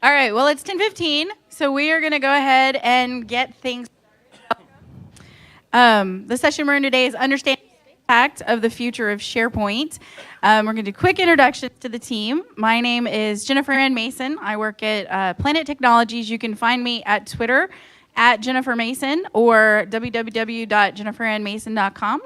All right, well, it's 10:15, so we are going to go ahead and get things. The session we're in today is Understanding the Impact of the Future of SharePoint. We're going to do quick introductions to the team. My name is Jennifer Ann Mason. I work at Planet Technologies. You can find me at Twitter at Jennifer Mason or www.jenniferannmason.com.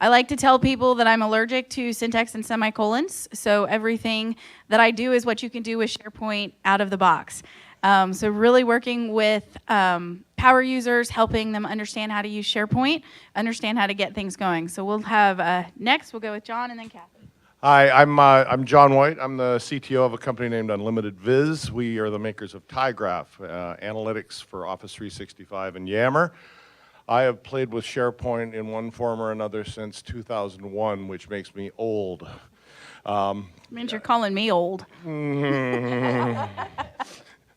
I like to tell people that I'm allergic to syntax and semicolons, so everything that I do is what you can do with SharePoint out of the box. So really working with power users, helping them understand how to use SharePoint, understand how to get things going. So we'll have, next we'll go with John and then Kathy. Hi, I'm John White. I'm the CTO of a company named Unlimited Viz. We are the makers of tyGraph, analytics for Office 365 and Yammer. I have played with SharePoint in one form or another since 2001, which makes me old. Means you're calling me old. There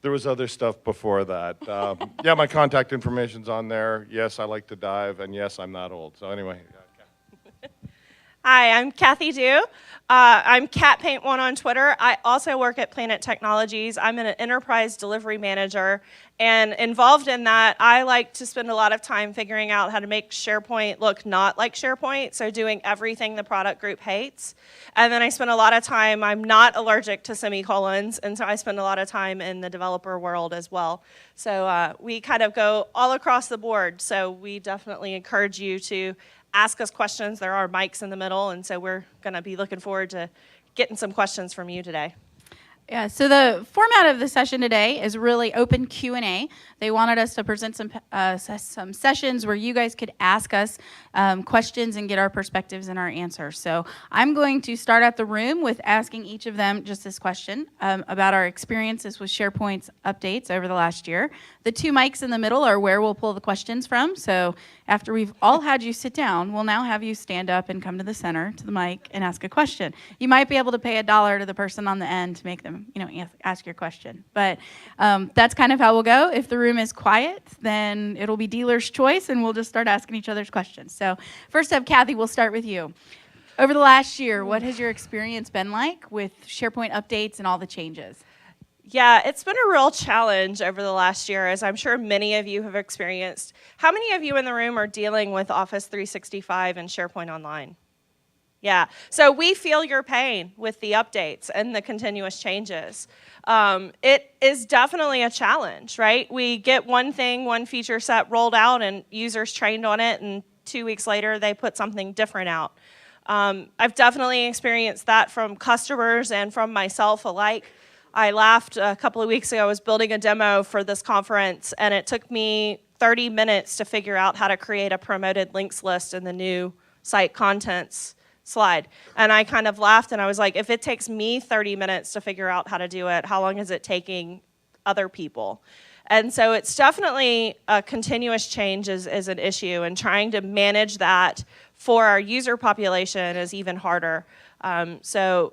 was other stuff before that. Yeah, my contact information's on there. Yes, I like to dive, and yes, I'm not old. So anyway. Hi, I'm Kathy Dew. I'm CatPaint1 on Twitter. I also work at Planet Technologies. I'm an enterprise delivery manager, and involved in that, I like to spend a lot of time figuring out how to make SharePoint look not like SharePoint, so doing everything the product group hates. And then I spend a lot of time, I'm not allergic to semicolons, and so I spend a lot of time in the developer world as well. So we kind of go all across the board, so we definitely encourage you to ask us questions. There are mics in the middle, and so we're going to be looking forward to getting some questions from you today. Yeah, so the format of the session today is really open Q&A. They wanted us to present some sessions where you guys could ask us questions and get our perspectives and our answers. So I'm going to start out the room with asking each of them just this question about our experiences with SharePoint's updates over the last year. The two mics in the middle are where we'll pull the questions from. So after we've all had you sit down, we'll now have you stand up and come to the center, to the mic, and ask a question. You might be able to pay $1 to the person on the end to make them ask your question. But that's kind of how we'll go. If the room is quiet, then it'll be dealer's choice, and we'll just start asking each other's questions. So first up, Kathy, we'll start with you. Over the last year, what has your experience been like with SharePoint updates and all the changes? Yeah, it's been a real challenge over the last year, as I'm sure many of you have experienced. How many of you in the room are dealing with Office 365 and SharePoint Online? Yeah, so we feel your pain with the updates and the continuous changes. It is definitely a challenge, right? We get one thing, one feature set rolled out, and users trained on it, and 2 weeks later, they put something different out. I've definitely experienced that from customers and from myself alike. I laughed a couple of weeks ago. I was building a demo for this conference, and it took me 30 minutes to figure out how to create a promoted links list in the new site contents slide. And I kind of laughed, and I was like, if it takes me 30 minutes to figure out how to do it, how long is it taking other people? And so it's definitely a continuous change is an issue, and trying to manage that for our user population is even harder. So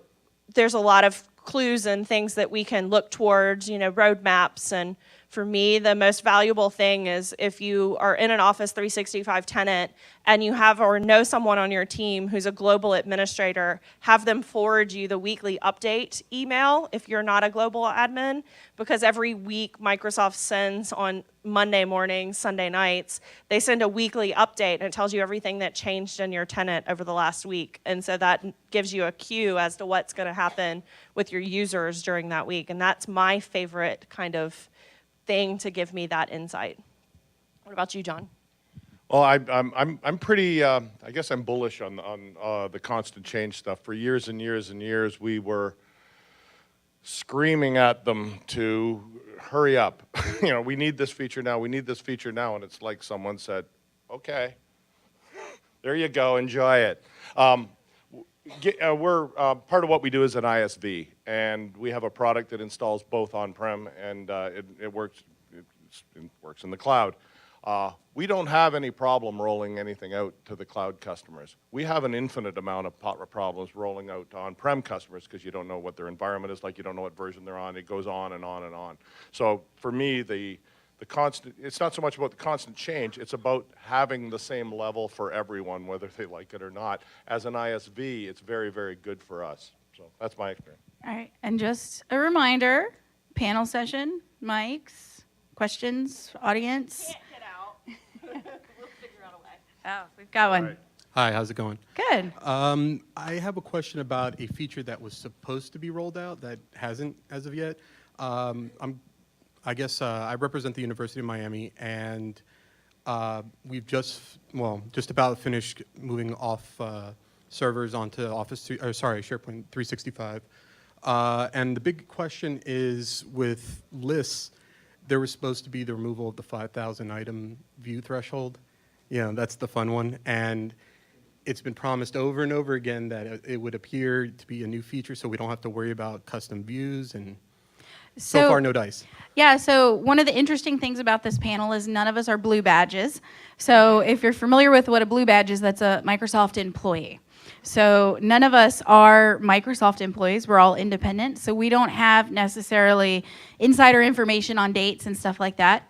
there's a lot of clues and things that we can look towards, roadmaps. And for me, the most valuable thing is if you are in an Office 365 tenant and you have or know someone on your team who's a global administrator, have them forward you the weekly update email if you're not a global admin, because every week Microsoft sends on Monday mornings, Sunday nights, they send a weekly update, and it tells you everything that changed in your tenant over the last week. And so that gives you a cue as to what's going to happen with your users during that week. And that's my favorite kind of thing to give me that insight. What about you, John? Well, I'm pretty. I guess I'm bullish on the constant change stuff. For years and years and years, we were screaming at them to hurry up. We need this feature now. We need this feature now. And it's like someone said, "Okay, there you go. Enjoy it." We're part of what we do is an ISV, and we have a product that installs both on-prem and it works in the cloud. We don't have any problem rolling anything out to the cloud customers. We have an infinite amount of problems rolling out to on-prem customers because you don't know what their environment is like, you don't know what version they're on. It goes on and on and on. So for me, the constant, it's not so much about the constant change, it's about having the same level for everyone, whether they like it or not. As an ISV, it's very, very good for us. So that's my experience. All right, and just a reminder, panel session, mics, questions, audience. Can't get out. We'll figure out a way. Oh, we've got one. right. Hi, how's it going? Good. I have a question about a feature that was supposed to be rolled out that hasn't as of yet. I guess I represent the University of Miami, and we've just about finished moving off servers onto SharePoint 365. And the big question is with lists, there was supposed to be the removal of the 5,000 item view threshold. Yeah, that's the fun one. And it's been promised over and over again that it would appear to be a new feature, so we don't have to worry about custom views, and so far, no dice. Yeah, so one of the interesting things about this panel is none of us are blue badges. So if you're familiar with what a blue badge is, that's a Microsoft employee. So none of us are Microsoft employees. We're all independent. So we don't have necessarily insider information on dates and stuff like that.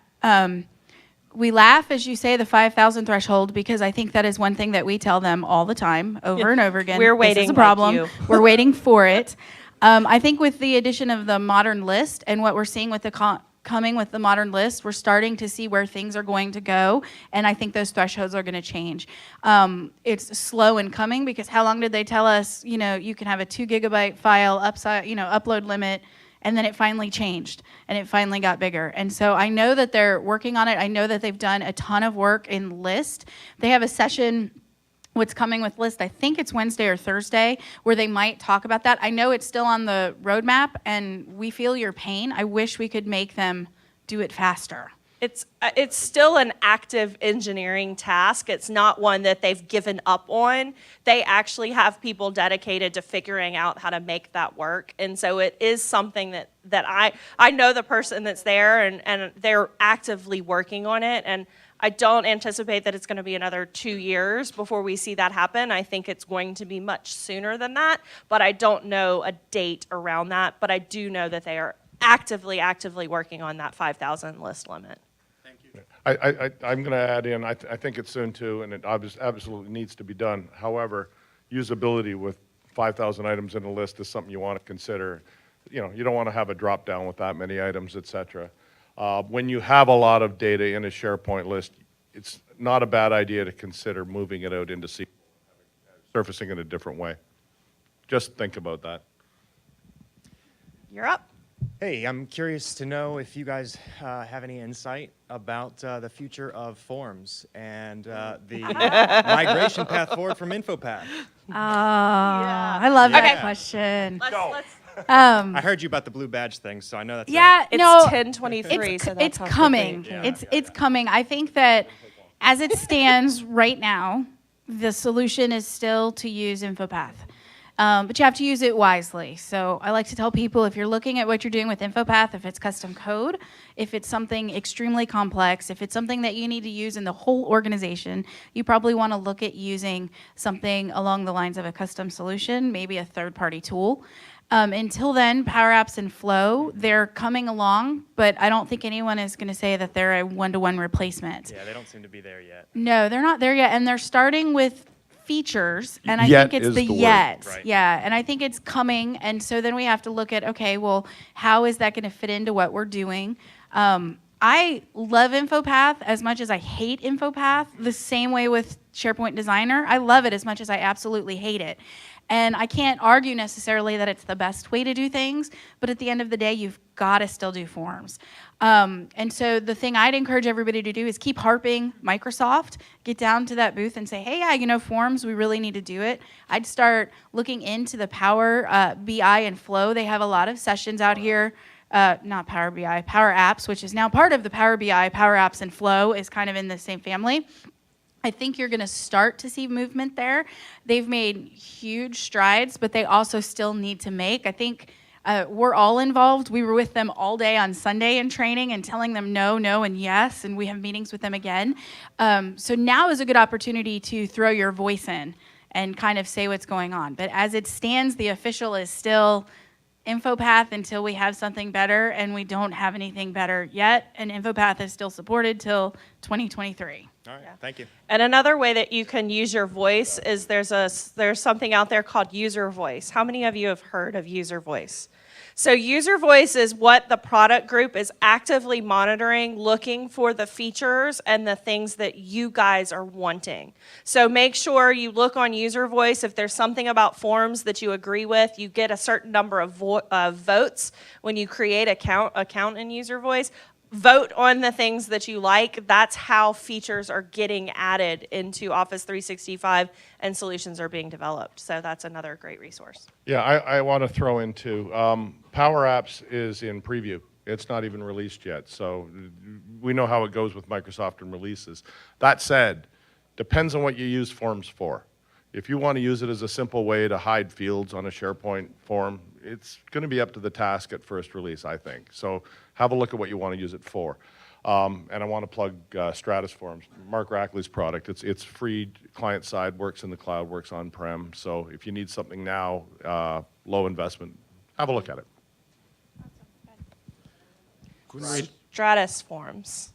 We laugh as you say the 5,000 threshold because I think that is one thing that we tell them all the time, over and over again. We're waiting This is a like problem. you. We're waiting for it. I think with the addition of the modern list and what we're seeing with the coming with the modern list, we're starting to see where things are going to go, and I think those thresholds are going to change. It's slow in coming because how long did they tell us? You know, you can have a 2 gigabyte file upload limit, and then it finally changed, and it finally got bigger. And so I know that they're working on it. I know that they've done a ton of work in List. They have a session. What's coming with List, I think it's Wednesday or Thursday, where they might talk about that. I know it's still on the roadmap, and we feel your pain. I wish we could make them do it faster. It's still an active engineering task. It's not one that they've given up on. They actually have people dedicated to figuring out how to make that work. And so it is something that I know the person that's there, and they're actively working on it. And I don't anticipate that it's going to be another 2 years before we see that happen. I think it's going to be much sooner than that, but I don't know a date around that. But I do know that they are actively working on that 5,000 list limit. Thank you. I'm going to add in, I think it's soon too, and it absolutely needs to be done. However, usability with 5,000 items in a list is something you want to consider. You know, you don't want to have a drop down with that many items, et cetera. When you have a lot of data in a SharePoint list, it's not a bad idea to consider moving it out into SQL, surfacing in a different way. Just think about that. You're up. Hey, I'm curious to know if you guys have any insight about the future of forms and the migration path forward from InfoPath. I love that Okay. question. Let's I heard you about the blue badge thing, so I know that's Yeah, it's no, 10:23, so that's it's how coming. quickly- It's coming. I think that as it stands right now, the solution is still to use InfoPath. But you have to use it wisely. So I like to tell people if you're looking at what you're doing with InfoPath, if it's custom code, if it's something extremely complex, if it's something that you need to use in the whole organization, you probably want to look at using something along the lines of a custom solution, maybe a third-party tool. Until then, Power Apps and Flow, they're coming along, but I don't think anyone is going to say that they're a one-to-one replacement. Yeah, they don't seem to be there yet. No, they're not there yet, and they're starting with features, and I Yet think it's is the the word. yet. Right. Yeah, and I think it's coming, and so then we have to look at, okay, well, how is that going to fit into what we're doing? I love InfoPath as much as I hate InfoPath, the same way with SharePoint Designer. I love it as much as I absolutely hate it. And I can't argue necessarily that it's the best way to do things, but at the end of the day, you've got to still do forms. And so the thing I'd encourage everybody to do is keep harping Microsoft, get down to that booth and say, hey, yeah, you know, forms, we really need to do it. I'd start looking into the Power BI and Flow. They have a lot of sessions out here. Not Power BI, Power Apps, which is now part of the Power BI, Power Apps and Flow is kind of in the same family. I think you're going to start to see movement there. They've made huge strides, but they also still need to make. I think we're all involved. We were with them all day on Sunday in training and telling them no, no, and yes, and we have meetings with them again. So now is a good opportunity to throw your voice in and kind of say what's going on. But as it stands, the official is still InfoPath until we have something better, and we don't have anything better yet, and InfoPath is still supported till 2023. All right, thank you. And another way that you can use your voice is there's something out there called user voice. How many of you have heard of user voice? So user voice is what the product group is actively monitoring, looking for the features and the things that you guys are wanting. So make sure you look on user voice. If there's something about forms that you agree with, you get a certain number of votes when you create account in user voice. Vote on the things that you like. That's how features are getting added into Office 365 and solutions are being developed. So that's another great resource. Yeah, I want to throw into Power Apps is in preview. It's not even released yet, so we know how it goes with Microsoft and releases. That said, depends on what you use forms for. If you want to use it as a simple way to hide fields on a SharePoint form, it's going to be up to the task at first release, I think. So have a look at what you want to use it for. And I want to plug Stratus Forms, Mark Rackley's product. It's free, client side, works in the cloud, works on-prem. So if you need something now, low investment, have a look at it. Stratus Forms.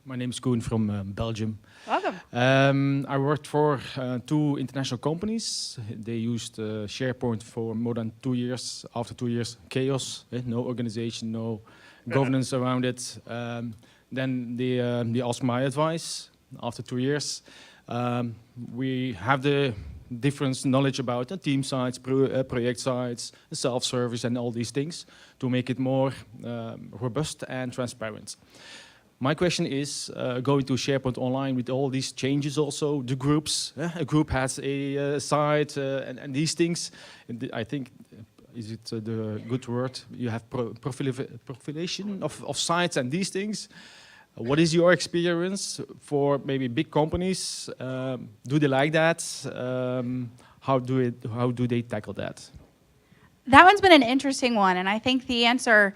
My name is Koen from Belgium. Welcome. I worked for 2 international companies. They used SharePoint for more than 2 years. After 2 years, chaos, no organization, no governance around it. Then they asked my advice. After 2 years, we have the different knowledge about team sites, project sites, self-service, and all these things to make it more robust and transparent. My question is, going to SharePoint Online with all these changes also, the groups, a group has a site and these things, I think, is it the good word? You have profilation of sites and these things. What is your experience for maybe big companies? Do they like that? How do they tackle that? That one's been an interesting one, and I think the answer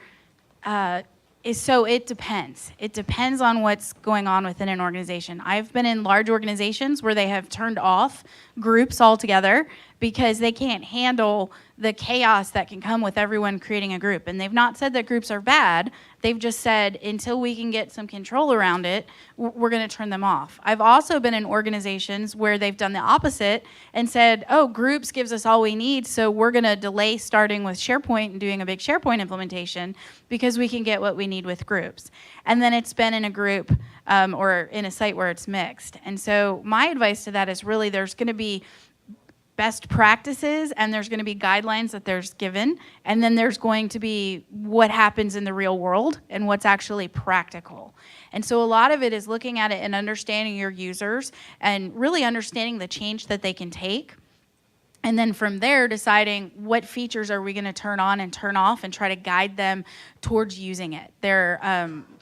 so it depends. It depends on what's going on within an organization. I've been in large organizations where they have turned off groups altogether because they can't handle the chaos that can come with everyone creating a group. And they've not said that groups are bad. They've just said, until we can get some control around it, we're going to turn them off. I've also been in organizations where they've done the opposite and said, oh, groups gives us all we need, so we're going to delay starting with SharePoint and doing a big SharePoint implementation because we can get what we need with groups. And then it's been in a group or in a site where it's mixed. And so my advice to that is really there's going to be best practices and there's going to be guidelines that there's given, and then there's going to be what happens in the real world and what's actually practical. And so a lot of it is looking at it and understanding your users and really understanding the change that they can take. And then from there, deciding what features are we going to turn on and turn off and try to guide them towards using it.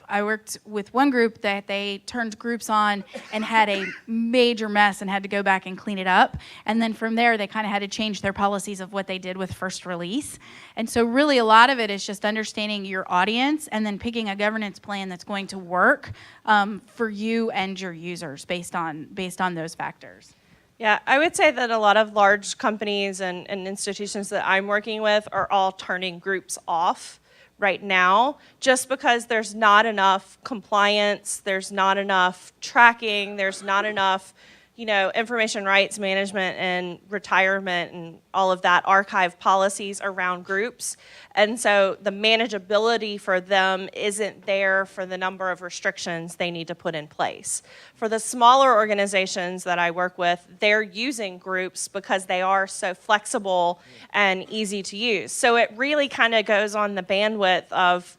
I worked with one group that they turned groups on and had a major mess and had to go back and clean it up. And then from there, they kind of had to change their policies of what they did with first release. And so really a lot of it is just understanding your audience and then picking a governance plan that's going to work for you and your users based on those factors. Yeah, I would say that a lot of large companies and institutions that I'm working with are all turning groups off right now, just because there's not enough compliance, there's not enough tracking, there's not enough, information rights management and retirement and all of that archive policies around groups. And so the manageability for them isn't there for the number of restrictions they need to put in place. For the smaller organizations that I work with, they're using groups because they are so flexible and easy to use. So it really kind of goes on the bandwidth of,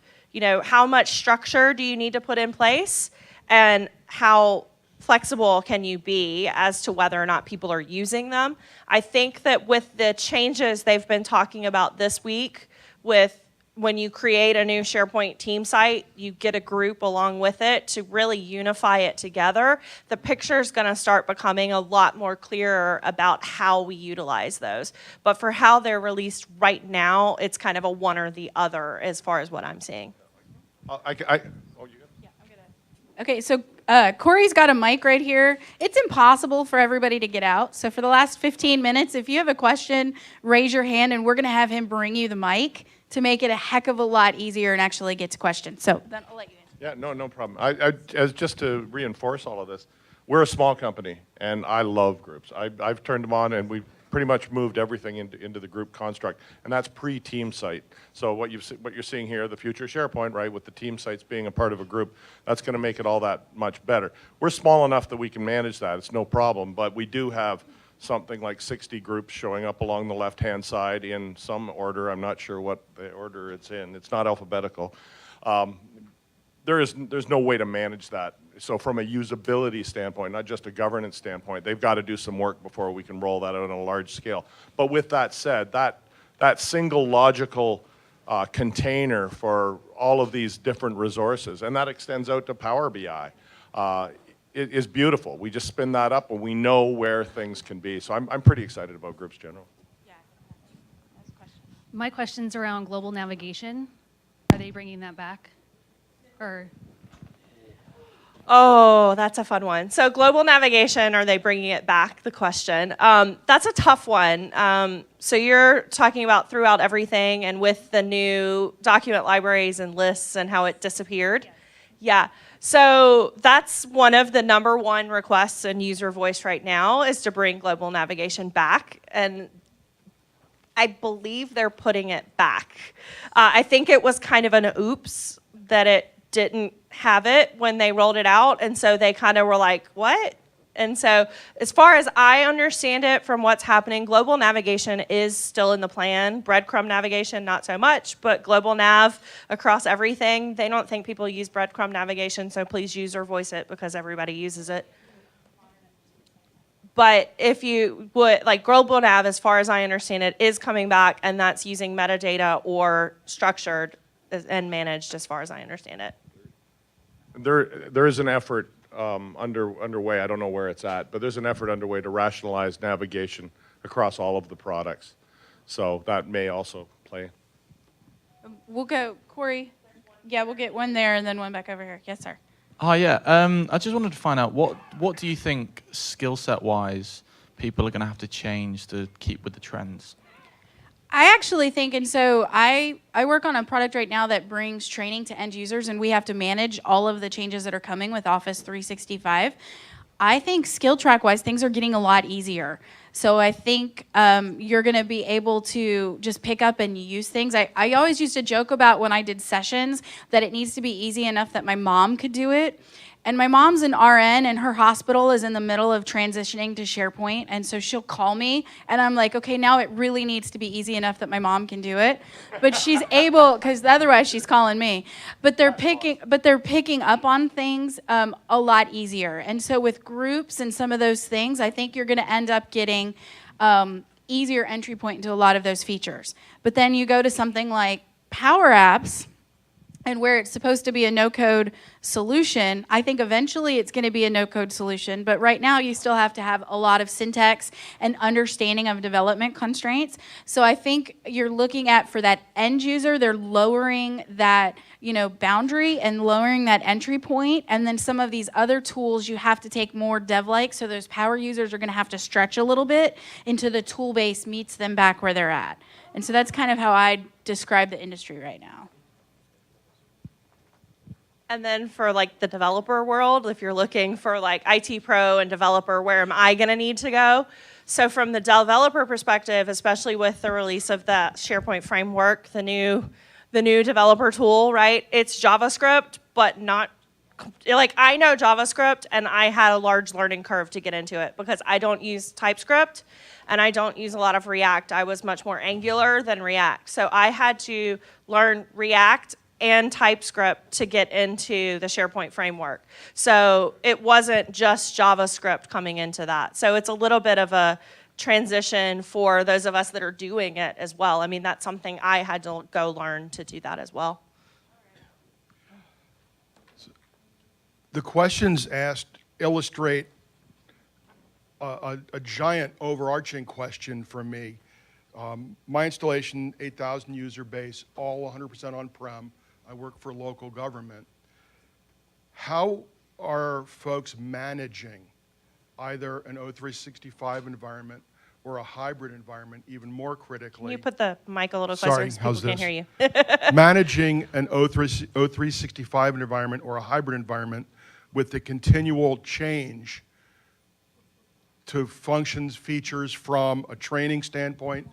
how much structure do you need to put in place and how flexible can you be as to whether or not people are using them. I think that with the changes they've been talking about this week, with when you create a new SharePoint team site, you get a group along with it to really unify it together. The picture is going to start becoming a lot more clearer about how we utilize those. But for how they're released right now, it's kind of a one or the other as far as what I'm seeing. Okay, so Corey's got a mic right here. It's impossible for everybody to get out. So for the last 15 minutes, if you have a question, raise your hand, and we're going to have him bring you the mic to make it a heck of a lot easier and actually get to questions. So then I'll let you in. Yeah, no problem. As just to reinforce all of this, we're a small company, and I love groups. I've turned them on, and pretty much moved everything into the group construct, and that's pre-team site. So what you're seeing here, the future SharePoint, right, with the team sites being a part of a group, that's going to make it all that much better. We're small enough that we can manage that. It's no problem, but we do have something like 60 groups showing up along the left-hand side in some order. I'm not sure what the order it's in. It's not alphabetical. There's no way to manage that. So from a usability standpoint, not just a governance standpoint, they've got to do some work before we can roll that out on a large scale. But with that said, that single logical container for all of these different resources, and that extends out to Power BI, it is beautiful. We just spin that up and we know where things can be. So I'm pretty excited about Groups General. My question's around global navigation. Are they bringing that back? Or Oh, that's a fun one. So global navigation, are they bringing it back? The question. That's a tough one. So you're talking about throughout everything and with the new document libraries and lists and how it disappeared? Yeah. So that's one of the #1 requests in user voice right now is to bring global navigation back. And I believe they're putting it back. I think it was kind of an oops that it didn't have it when they rolled it out, and so they kind of were like, what? And so as far as I understand it from what's happening, global navigation is still in the plan. Breadcrumb navigation, not so much, but global nav across everything. They don't think people use breadcrumb navigation, so please use or voice it because everybody uses it. But if you would, like global nav, as far as I understand it, is coming back, and that's using metadata or structured and managed as far as I understand it. There is an effort underway. I don't know where it's at, but there's an effort underway to rationalize navigation across all of the products. So that may also play. We'll go, Corey. Yeah, we'll get one there and then one back over here. Yes, sir. Hi, yeah. I just wanted to find out what do you think skill set wise people are going to have to change to keep with the trends? I actually think, and so I work on a product right now that brings training to end users, and we have to manage all of the changes that are coming with Office 365. I think skill track wise, things are getting a lot easier. So I think you're going to be able to just pick up and use things. I always used to joke about when I did sessions that it needs to be easy enough that my mom could do it. And my mom's an RN, and her hospital is in the middle of transitioning to SharePoint, and so she'll call me, and I'm like, okay, now it really needs to be easy enough that my mom can do it. But she's able, because otherwise she's calling me. But they're picking up on things a lot easier. And so with groups and some of those things, I think you're going to end up getting easier entry point into a lot of those features. But then you go to something like Power Apps, and where it's supposed to be a no-code solution, I think eventually it's going to be a no-code solution. But right now, you still have to have a lot of syntax and understanding of development constraints. So I think you're looking at, for that end user, they're lowering that boundary and lowering that entry point. And then some of these other tools, you have to take more dev-like. So those power users are going to have to stretch a little bit into the tool base meets them back where they're at. And so that's kind of how I describe the industry right now. And then for like the developer world, if you're looking for like IT pro and developer, where am I going to need to go? So from the developer perspective, especially with the release of the SharePoint framework, the new developer tool, right? It's JavaScript, but not like I know JavaScript, and I had a large learning curve to get into it because I don't use TypeScript and I don't use a lot of React. I was much more Angular than React. So I had to learn React and TypeScript to get into the SharePoint framework. So it wasn't just JavaScript coming into that. So it's a little bit of a transition for those of us that are doing it as well. I mean, that's something I had to go learn to do that as well. The questions asked illustrate a giant overarching question for me. My installation, 8,000 user base, all 100% on-prem. I work for local government. How are folks managing either an O365 environment or a hybrid environment, even more critically? Can you put the mic a little closer so people can't hear you? Managing an O365 environment or a hybrid environment with the continual change to functions, features from a training standpoint,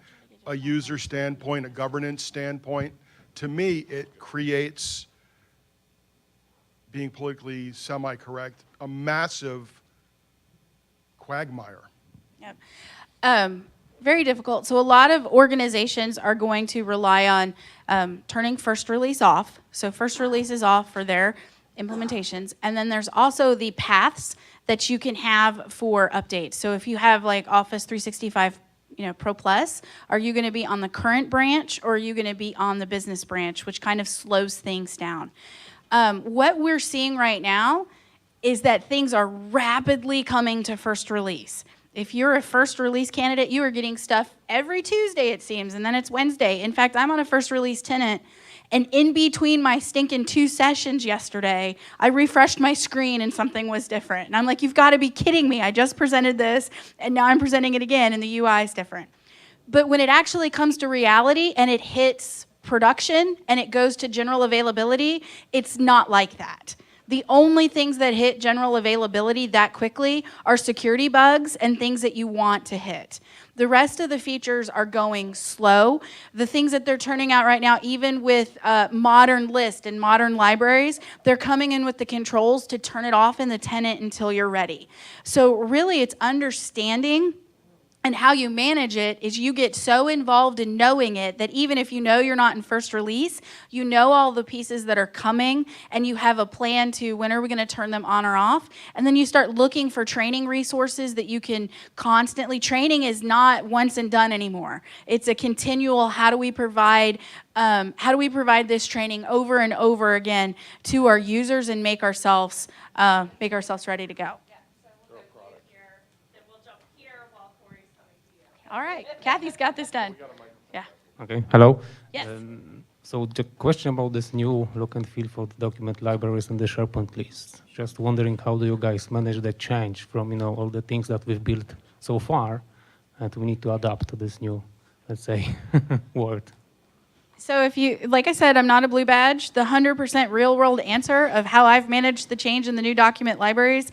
a user standpoint, a governance standpoint. To me, it creates, being politically semi-correct, a massive quagmire. Yep. Very difficult. So a lot of organizations are going to rely on turning first release off. So first release is off for their implementations. And then there's also the paths that you can have for updates. So if you have like Office 365 Pro Plus, are you going to be on the current branch or are you going to be on the business branch, which kind of slows things down. What we're seeing right now is that things are rapidly coming to first release. If you're a first release candidate, you are getting stuff every Tuesday, it seems, and then it's Wednesday. In fact, I'm on a first release tenant, and in between my stinking 2 sessions yesterday, I refreshed my screen and something was different. And I'm like, you've got to be kidding me. I just presented this, and now I'm presenting it again, and the UI is different. But when it actually comes to reality and it hits production and it goes to general availability, it's not like that. The only things that hit general availability that quickly are security bugs and things that you want to hit. The rest of the features are going slow. The things that they're turning out right now, even with modern list and modern libraries, they're coming in with the controls to turn it off in the tenant until you're ready. So really it's understanding. And how you manage it is you get so involved in knowing it that even if you know you're not in first release, you know all the pieces that are coming and you have a plan to when are we going to turn them on or off. And then you start looking for training resources that you can constantly. Training is not once and done anymore. It's a continual how do we provide this training over and over again to our users and make ourselves ready to go. All right, Kathy's got this done. Yeah. Okay, hello. Yes. So the question about this new look and feel for the document libraries and the SharePoint list. Just wondering how do you guys manage that change from all the things that we've built so far, and we need to adapt to this new, let's say, world. So if you, like I said, I'm not a blue badge. The 100% real world answer of how I've managed the change in the new document libraries,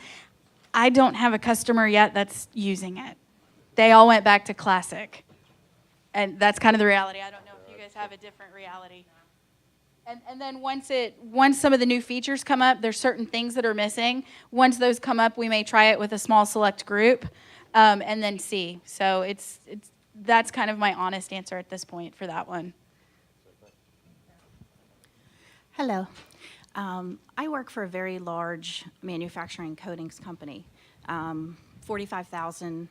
I don't have a customer yet that's using it. They all went back to classic. And that's kind of the reality. I don't know if you guys have a different reality. And then once some of the new features come up, there's certain things that are missing. Once those come up, we may try it with a small select group and then see. So that's kind of my honest answer at this point for that one. Hello. I work for a very large manufacturing coatings company, 45,000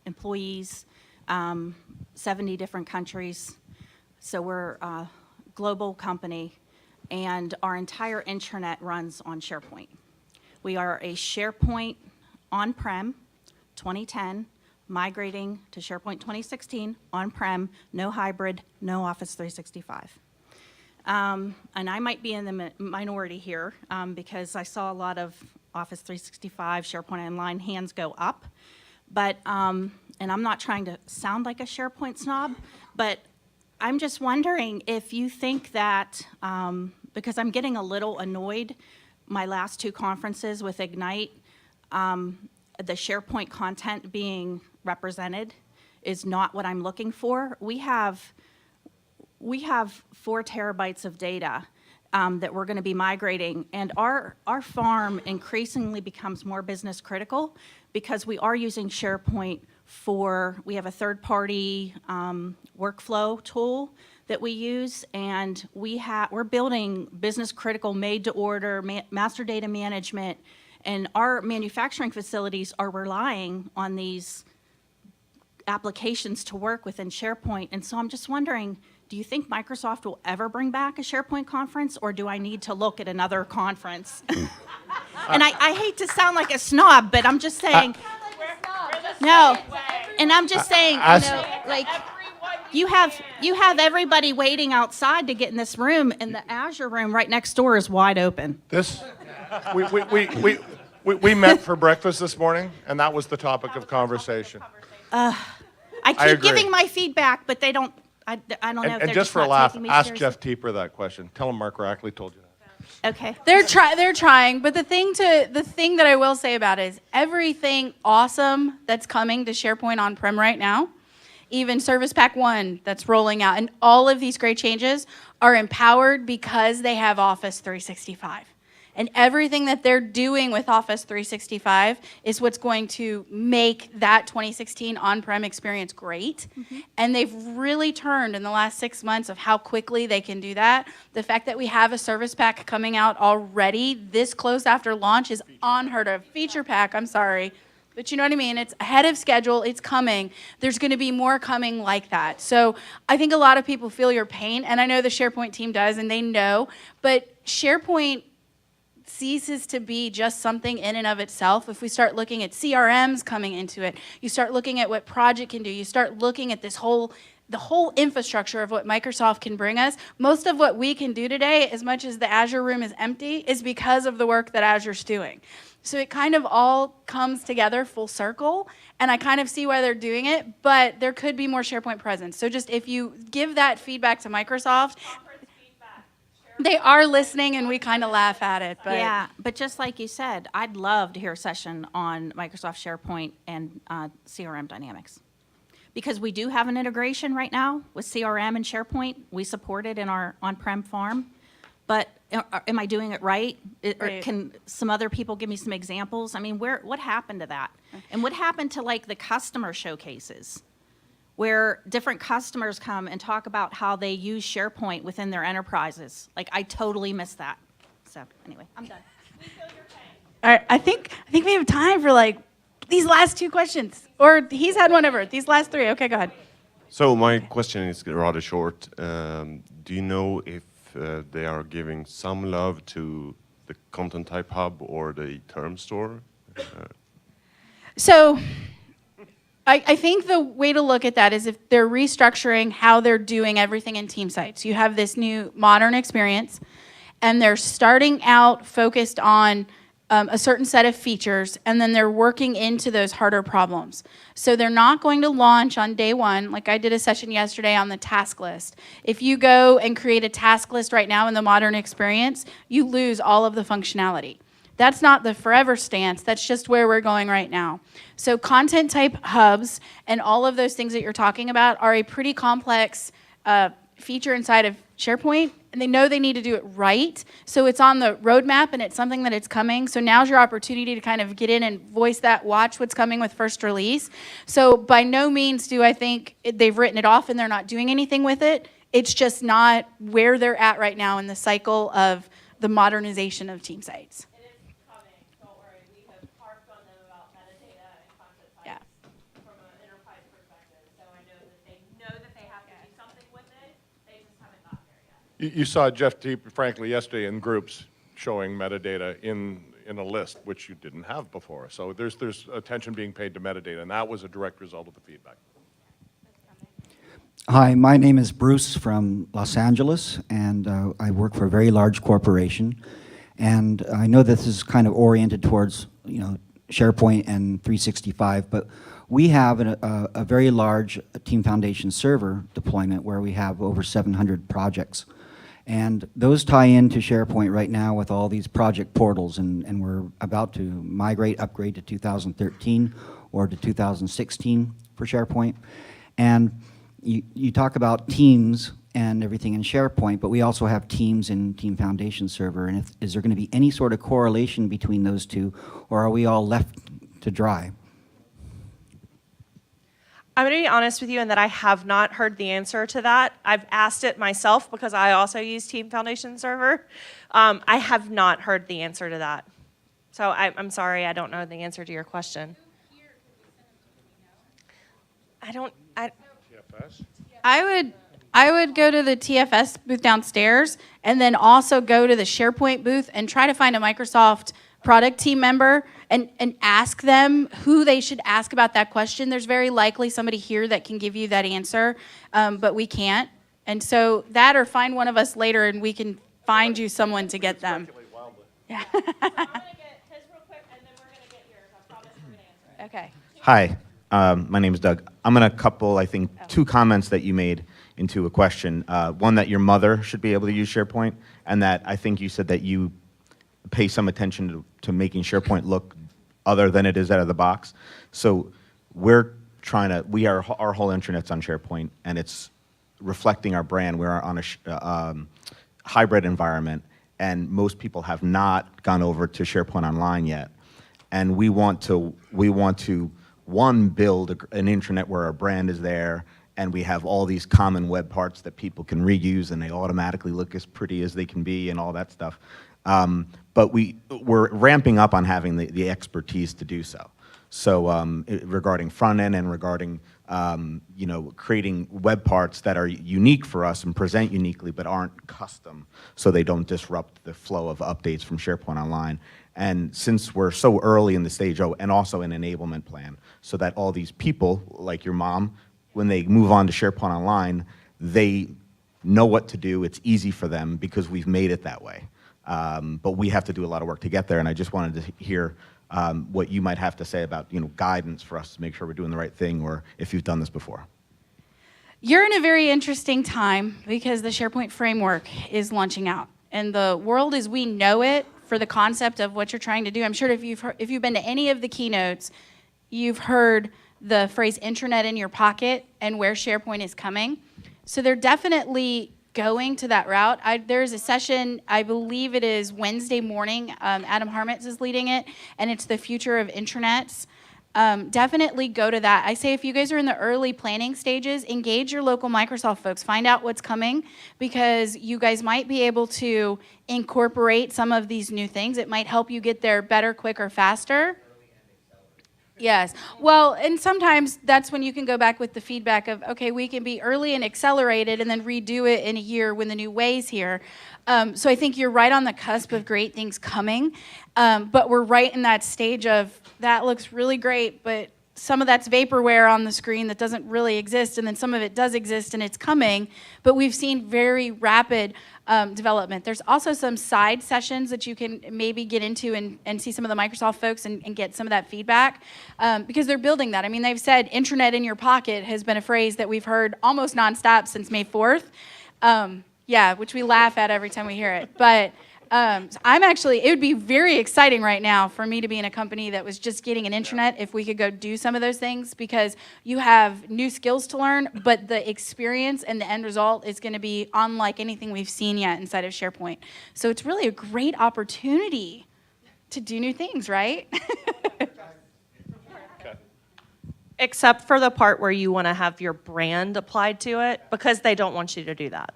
employees, 70 different countries. So we're a global company, and our entire intranet runs on SharePoint. We are a SharePoint on-prem 2010, migrating to SharePoint 2016 on-prem, no hybrid, no Office 365. And I might be in the minority here because I saw a lot of Office 365, SharePoint Online hands go up. But, and I'm not trying to sound like a SharePoint snob, but I'm just wondering if you think that, because I'm getting a little annoyed, my last 2 conferences with Ignite, the SharePoint content being represented is not what I'm looking for. We have 4 terabytes of data that we're going to be migrating, and our farm increasingly becomes more business critical because we are using SharePoint we have a third-party workflow tool that we use, and we're building business critical, made to order, master data management, and our manufacturing facilities are relying on these applications to work within SharePoint. And so I'm just wondering, do you think Microsoft will ever bring back a SharePoint conference, or do I need to look at another conference? And I hate to sound like a snob, but I'm just saying, no. And I'm just saying, like, you have everybody waiting outside to get in this room, and the Azure room right next door is wide open. We met for breakfast this morning, and that was the topic of conversation. I keep agree. giving my feedback, but they don't. I don't know if And they're just for a not laugh, taking me ask seriously. Jeff Tieper that question. Tell him Mark Rackley told you that. Okay. They're trying, but the thing that I will say about it is everything awesome that's coming to SharePoint on-prem right now, even Service Pack 1 that's rolling out, and all of these great changes are empowered because they have Office 365. And everything that they're doing with Office 365 is what's going to make that 2016 on-prem experience great. And they've really turned in the last 6 months of how quickly they can do that. The fact that we have a service pack coming out already this close after launch is unheard of. Feature pack, I'm sorry. But you know what I mean? It's ahead of schedule. It's coming. There's going to be more coming like that. So I think a lot of people feel your pain, and I know the SharePoint team does, and they know. But SharePoint ceases to be just something in and of itself. If we start looking at CRMs coming into it, you start looking at what Project can do, you start looking at the whole infrastructure of what Microsoft can bring us. Most of what we can do today, as much as the Azure room is empty, is because of the work that Azure's doing. So it kind of all comes together full circle, and I kind of see why they're doing it, but there could be more SharePoint presence. So just if you give that feedback to Microsoft, they are listening, and we kind of laugh at it. But Yeah, but just like you said, I'd love to hear a session on Microsoft SharePoint and CRM Dynamics. Because we do have an integration right now with CRM and SharePoint. We support it in our on-prem farm. But am I doing it right? Or Right. can some other people give me some examples? I mean, what happened to that? And what happened to like the customer showcases, where different customers come and talk about how they use SharePoint within their enterprises? Like, I totally missed that. So anyway, I'm done. all right, I think we have time for like these last two questions. Or he's had one over. These last three. Okay, go ahead. So my question is rather short. Do you know if they are giving some love to the content type hub or the term store? So I think the way to look at that is if they're restructuring how they're doing everything in team sites. You have this new modern experience, and they're starting out focused on a certain set of features, and then they're working into those harder problems. So they're not going to launch on day one, like I did a session yesterday on the task list. If you go and create a task list right now in the modern experience, you lose all of the functionality. That's not the forever stance, that's just where we're going right now. So content type hubs and all of those things that you're talking about are a pretty complex feature inside of SharePoint, and they know they need to do it right. So it's on the roadmap, and it's something that it's coming. So now's your opportunity to kind of get in and voice that, watch what's coming with first release. So by no means do I think they've written it off and they're not doing anything with it. It's just not where they're at right now in the cycle of the modernization of team sites. You saw Jeff T, frankly, yesterday in groups showing metadata in a list, which you didn't have before. So there's attention being paid to metadata, and that was a direct result of the feedback. Hi, my name is Bruce from Los Angeles, and I work for a very large corporation. And I know this is kind of oriented towards, SharePoint and 365, but we have a very large Team Foundation server deployment where we have over 700 projects. And those tie into SharePoint right now with all these project portals, and we're about to migrate, upgrade to 2013 or to 2016 for SharePoint. And you talk about teams and everything in SharePoint, but we also have teams in Team Foundation server. And is there going to be any sort of correlation between those two, or are we all left to dry? I'm going to be honest with you in that I have not heard the answer to that. I've asked it myself because I also use Team Foundation Server. I have not heard the answer to that. So I'm sorry, I don't know the answer to your question. TFS? I would go to the TFS booth downstairs and then also go to the SharePoint booth and try to find a Microsoft product team member and ask them who they should ask about that question. There's very likely somebody here that can give you that answer, but we can't. And so that, or find one of us later and we can find you someone to get them. Yeah. I'm going to get his real quick, and then we're going to get yours. I promise we're going to answer it. Okay. Hi, my name is Doug. I'm going to couple, I think, two comments that you made into a question. One, that your mother should be able to use SharePoint, and that I think you said that you pay some attention to making SharePoint look other than it is out of the box. So we're trying to, our whole intranet's on SharePoint, and it's reflecting our brand. We're on a hybrid environment, and most people have not gone over to SharePoint Online yet. And we want to, one, build an intranet where our brand is there, and we have all these common web parts that people can reuse, and they automatically look as pretty as they can be and all that stuff. But we're ramping up on having the expertise to do so. So regarding front end and regarding creating web parts that are unique for us and present uniquely but aren't custom, so they don't disrupt the flow of updates from SharePoint Online. And since we're so early in the stage, and also an enablement plan, so that all these people, like your mom, when they move on to SharePoint Online, they know what to do. It's easy for them because we've made it that way. But we have to do a lot of work to get there, and I just wanted to hear what you might have to say about guidance for us to make sure we're doing the right thing, or if you've done this before. You're in a very interesting time because the SharePoint framework is launching out, and the world as we know it, for the concept of what you're trying to do, I'm sure if you've been to any of the keynotes, you've heard the phrase intranet in your pocket and where SharePoint is coming. So they're definitely going to that route. There's a session, I believe it is Wednesday morning, Adam Harmitz is leading it, and it's the future of intranets. Definitely go to that. I say if you guys are in the early planning stages, engage your local Microsoft folks, find out what's coming, because you guys might be able to incorporate some of these new things. It might help you get there better, quicker, faster. Yes. Well, and sometimes that's when you can go back with the feedback of, okay, we can be early and accelerated and then redo it in a year when the new way's here. So I think you're right on the cusp of great things coming, but we're right in that stage of, that looks really great, but some of that's vaporware on the screen that doesn't really exist, and then some of it does exist and it's coming, but we've seen very rapid development. There's also some side sessions that you can maybe get into and see some of the Microsoft folks and get some of that feedback, because they're building that. I mean, they've said intranet in your pocket has been a phrase that we've heard almost nonstop since May 4th. Yeah, which we laugh at every time we hear it. But it would be very exciting right now for me to be in a company that was just getting an intranet if we could go do some of those things, because you have new skills to learn, but the experience and the end result is going to be unlike anything we've seen yet inside of SharePoint. So it's really a great opportunity to do new things, right? Except for the part where you want to have your brand applied to it, because they don't want you to do that.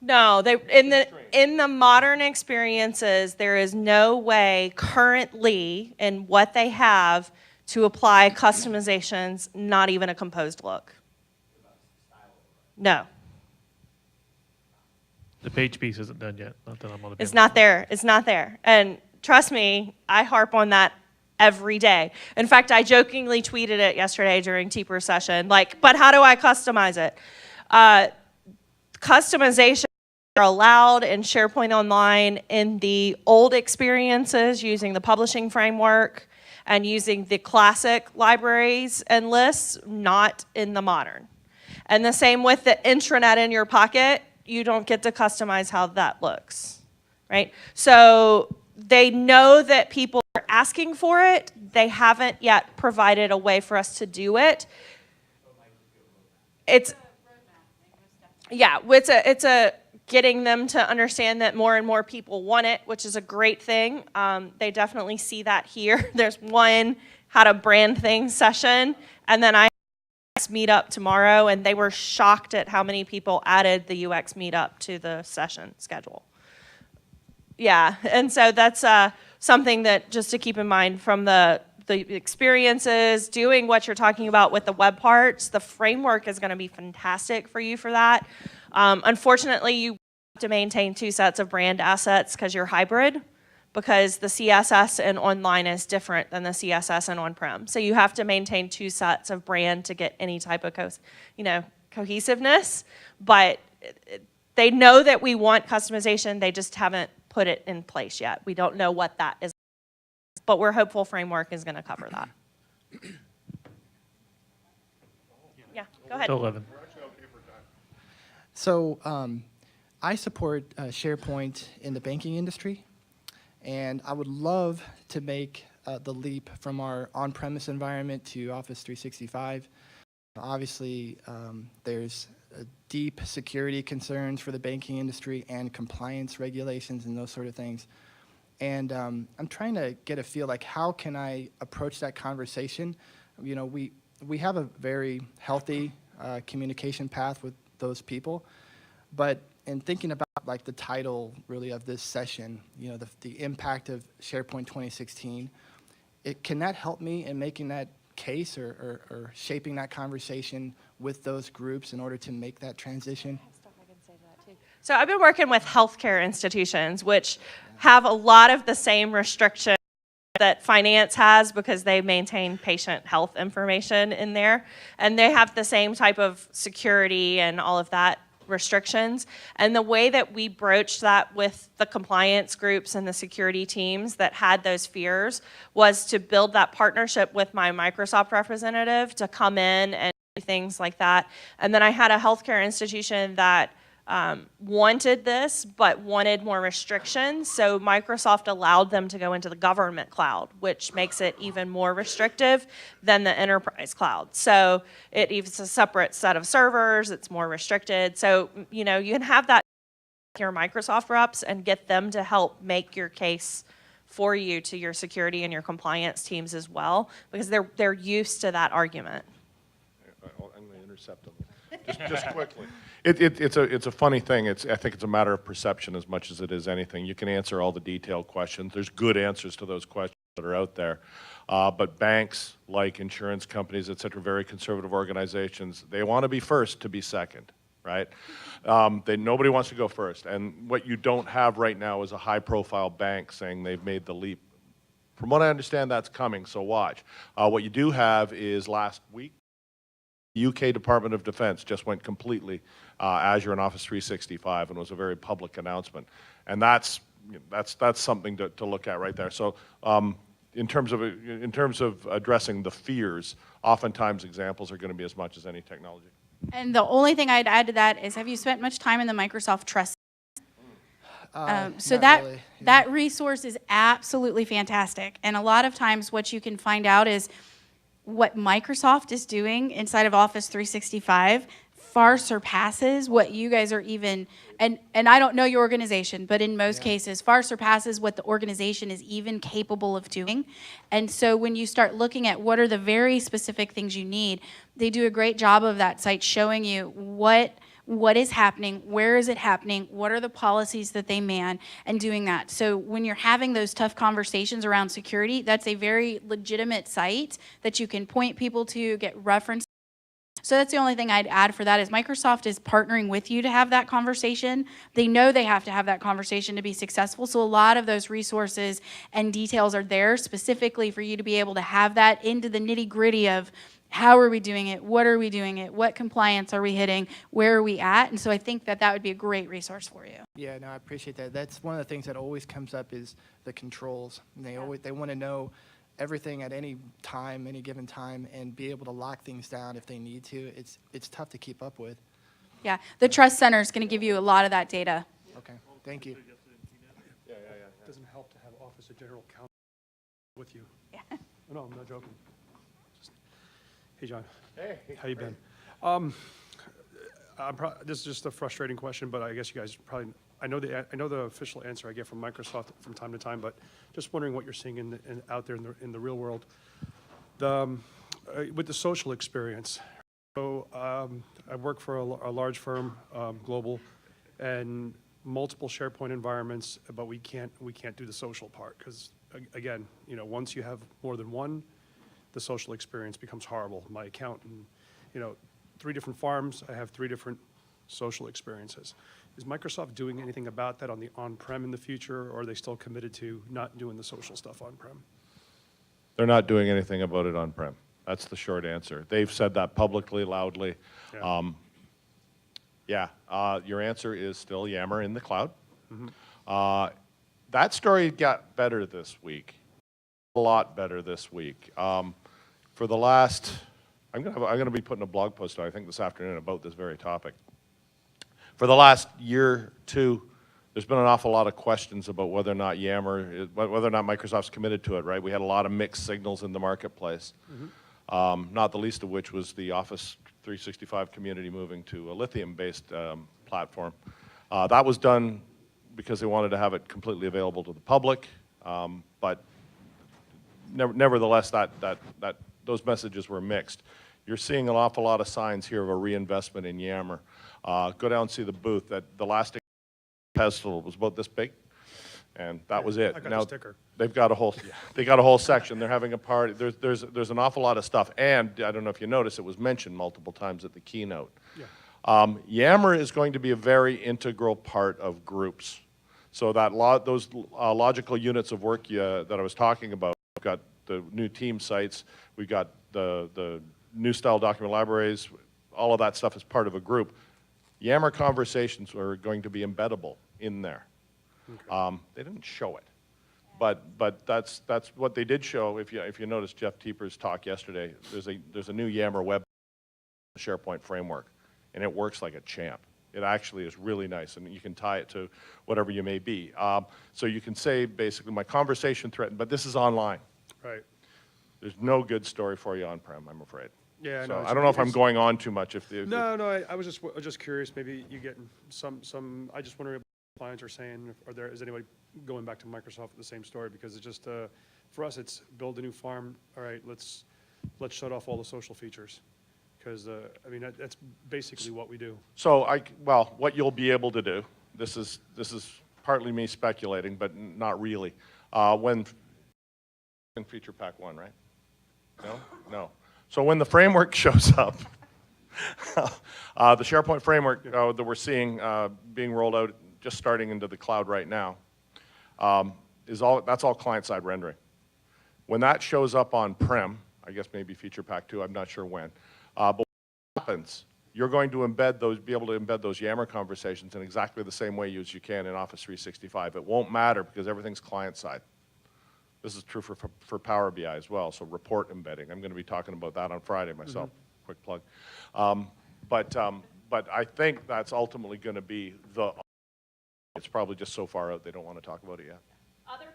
No, in the modern experiences, there is no way currently in what they have to apply customizations, not even a composed look. No. The page piece isn't done yet. Not that I'm on the It's not there. It's not there. And trust me, I harp on that every day. In fact, I jokingly tweeted it yesterday during Teeper session, like, but how do I customize it? Customization are allowed in SharePoint Online in the old experiences using the publishing framework and using the classic libraries and lists, not in the modern. And the same with the intranet in your pocket, you don't get to customize how that looks, right? So they know that people are asking for it. They haven't yet provided a way for us to do it. It's getting them to understand that more and more people want it, which is a great thing. They definitely see that here. There's one how to brand things session, and then I meetup tomorrow, and they were shocked at how many people added the UX meetup to the session schedule. Yeah, and so that's something that just to keep in mind from the experiences, doing what you're talking about with the web parts. The framework is going to be fantastic for you for that. Unfortunately, you have to maintain 2 sets of brand assets because you're hybrid, because the CSS in online is different than the CSS in on-prem. So you have to maintain 2 sets of brand to get any type of cohesiveness. But they know that we want customization. They just haven't put it in place yet. We don't know what that is. But we're hopeful framework is going to cover that. Yeah, go ahead. 11. So I support SharePoint in the banking industry, and I would love to make the leap from our on-premise environment to Office 365. Obviously, there's deep security concerns for the banking industry and compliance regulations and those sort of things. And I'm trying to get a feel, like, how can I approach that conversation? You know, we have a very healthy communication path with those people, but in thinking about, like, the title really of this session, you know, the impact of SharePoint 2016, can that help me in making that case or shaping that conversation with those groups in order to make that transition? So I've been working with healthcare institutions, which have a lot of the same restrictions that finance has because they maintain patient health information in there. And they have the same type of security and all of that restrictions. And the way that we broached that with the compliance groups and the security teams that had those fears was to build that partnership with my Microsoft representative to come in and do things like that. And then I had a healthcare institution that wanted this, but wanted more restrictions. So Microsoft allowed them to go into the government cloud, which makes it even more restrictive than the enterprise cloud. So it's a separate set of servers. It's more restricted. So, you know, you can have that with your Microsoft reps and get them to help make your case for you to your security and your compliance teams as well, because they're used to that argument. I'm going to intercept them. Just quickly. It's a funny thing. I think it's a matter of perception as much as it is anything. You can answer all the detailed questions. There's good answers to those questions that are out there. But banks, like insurance companies, et cetera, very conservative organizations, they want to be first to be second, right? Nobody wants to go first. And what you don't have right now is a high-profile bank saying they've made the leap. From what I understand, that's coming, so watch. What you do have is last week, the UK Department of Defense just went completely Azure and Office 365, and was a very public announcement. And that's something to look at right there. So in terms of addressing the fears, oftentimes examples are going to be as much as any technology. And the only thing I'd add to that is, have you spent much time in the Microsoft Trust? So that really, yeah. that resource is absolutely fantastic. And a lot of times what you can find out is what Microsoft is doing inside of Office 365 far surpasses what you guys are even, and I don't know your organization, but in most cases, far surpasses what the organization is even capable of doing. And so when you start looking at what are the very specific things you need, they do a great job of that site showing you what is happening, where is it happening, what are the policies that they man, and doing that. So when you're having those tough conversations around security, that's a very legitimate site that you can point people to, get reference. So that's the only thing I'd add for that is Microsoft is partnering with you to have that conversation. They know they have to have that conversation to be successful. So a lot of those resources and details are there specifically for you to be able to have that into the nitty-gritty of how are we doing it, what are we doing it, what compliance are we hitting, where are we at? And so I think that would be a great resource for you. Yeah, no, I appreciate that. That's one of the things that always comes up is the controls. And they want to know everything at any time, any given time, and be able to lock things down if they need to. It's tough to keep up with. Yeah, the Trust Center is going to give you a lot of that data. Okay, thank you. It doesn't help to have Office of General Counsel with you. Yeah. No, I'm not joking. Hey, John. Hey. How you been? This is just a frustrating question, but I guess you guys probably, I know the official answer I get from Microsoft from time to time, but just wondering what you're seeing out there in the real world. With the social experience. So I work for a large firm, global, and multiple SharePoint environments, but we can't do the social part because, again, you know, once you have more than one, the social experience becomes horrible. My accountant, you know, 3 different farms, I have 3 different social experiences. Is Microsoft doing anything about that on the on-prem in the future, or are they still committed to not doing the social stuff on-prem? They're not doing anything about it on-prem. That's the short answer. They've said that publicly, loudly. Your answer is still Yammer in the cloud. Mm-hmm. That story got better this week, a lot better this week. For the last, I'm going to be putting a blog post out, I think this afternoon, about this very topic. For the last year or two, there's been an awful lot of questions about whether or not Yammer, whether or not Microsoft's committed to it, right? We had a lot of mixed signals in the marketplace, not the least of which was the Office 365 community moving to a lithium-based platform. That was done because they wanted to have it completely available to the public, but nevertheless, those messages were mixed. You're seeing an awful lot of signs here of a reinvestment in Yammer. Go down and see the booth. The last pedestal was about this big, and that was it. I got Now the sticker. they've got a whole they got a whole section. They're having a party. There's an awful lot of stuff, and I don't know if you noticed, it was mentioned multiple times at the keynote. Yeah. Yammer is going to be a very integral part of groups. So that those logical units of work that I was talking about, we've got the new team sites, we've got the new style document libraries, all of that stuff is part of a group. Yammer conversations are going to be embeddable in there. Okay. They didn't show it, but that's what they did show. If you noticed Jeff Tieper's talk yesterday, there's a new Yammer web SharePoint framework, and it works like a champ. It actually is really nice, and you can tie it to whatever you may be. So you can say, basically, my conversation thread, but this is online. Right. There's no good story for you on-prem, I'm afraid. Yeah, So no, I don't know if I'm going on too much. No, I was just curious. Maybe you get some. I just wonder if clients are saying, is anybody going back to Microsoft with the same story? Because it's just for us, it's build a new farm. All right, let's shut off all the social features. Because, I mean, that's basically what we do. So, well, what you'll be able to do, this is partly me speculating, but not really. When in Feature Pack 1, right? No? No. So when the framework shows up, the SharePoint framework that we're seeing being rolled out, just starting into the cloud right now, that's all client-side rendering. When that shows up on-prem, I guess maybe Feature Pack 2, I'm not sure when, but what happens, you're going to be able to embed those Yammer conversations in exactly the same way as you can in Office 365. It won't matter because everything's client-side. This is true for Power BI as well, so report embedding. I'm going to be talking about that on Friday myself. Quick plug. But I think that's ultimately going to be it's probably just so far out they don't want to talk about it yet. Other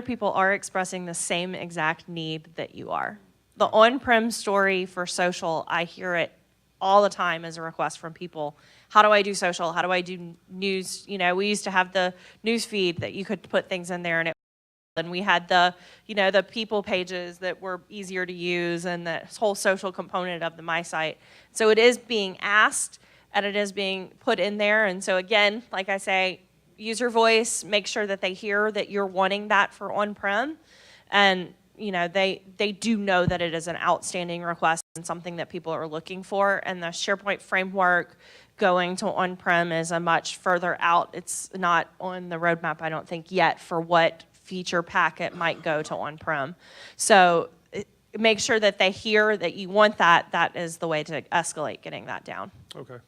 people are expressing the same exact need that you are. The on-prem story for social, I hear it all the time as a request from people. How do I do social? How do I do news? You know, we used to have the news feed that you could put things in there, and we had the people pages that were easier to use, and the whole social component of the My Site. So it is being asked, and it is being put in there. And so again, like I say, use your voice, make sure that they hear that you're wanting that for on-prem, and they do know that it is an outstanding request and something that people are looking for. And the SharePoint framework going to on-prem is a much further out. It's not on the roadmap, I don't think, yet for what feature packet might go to on-prem. So make sure that they hear that you want that. That is the way to escalate getting that down. Okay.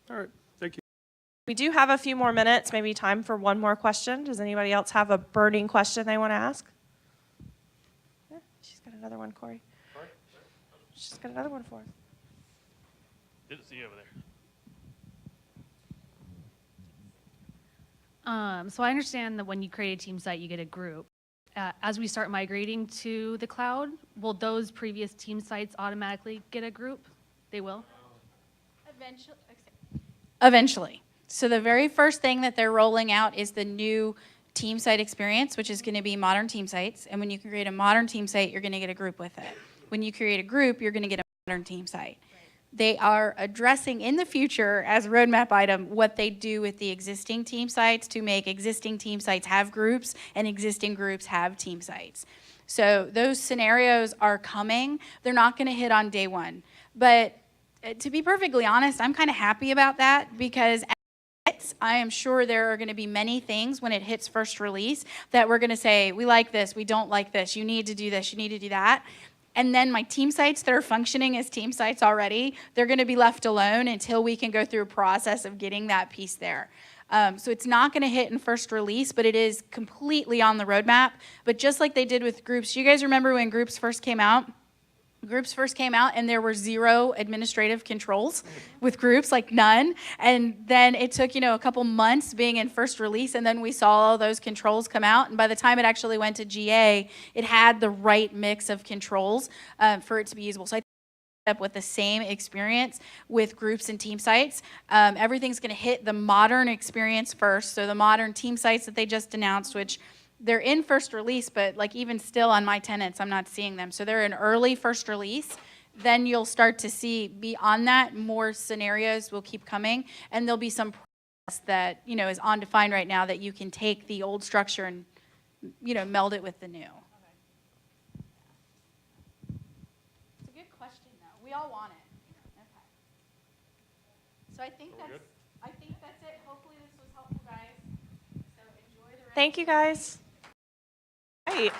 All right. Thank you. We do have a few more minutes, maybe time for one more question. Does anybody else have a burning question they want to ask? She's got another one, Corey. She's got another one for us. Didn't see you over there. So I understand that when you create a team site, you get a group. As we start migrating to the cloud, will those previous team sites automatically get a group? They will? Eventually. So the very first thing that they're rolling out is the new team site experience, which is going to be modern team sites. And when you create a modern team site, you're going to get a group with it. When you create a group, you're going to get a modern team site. They are addressing in the future as a roadmap item what they do with the existing team sites to make existing team sites have groups and existing groups have team sites. So those scenarios are coming. They're not going to hit on day one. But to be perfectly honest, I'm kind of happy about that because I am sure there are going to be many things when it hits first release that we're going to say, we like this, we don't like this, you need to do this, you need to do that. And then my team sites that are functioning as team sites already, they're going to be left alone until we can go through a process of getting that piece there. So it's not going to hit in first release, but it is completely on the roadmap. But just like they did with groups, you guys remember when groups first came out? Groups first came out and there were 0 administrative controls with groups, like none. And then it took, a couple months being in first release, and then we saw all those controls come out. And by the time it actually went to GA, it had the right mix of controls for it to be usable. So I up with the same experience with groups and team sites. Everything's going to hit the modern experience first. So the modern team sites that they just announced, which they're in first release, but like even still on my tenants, I'm not seeing them. So they're in early first release. Then you'll start to see beyond that, more scenarios will keep coming, and there'll be some process that, is undefined right now that you can take the old structure and, meld it with the new. It's a good question, though. We all want it. Okay. So I think that's it. Hopefully this was helpful, guys. So enjoy the rest. Thank you, guys. Right.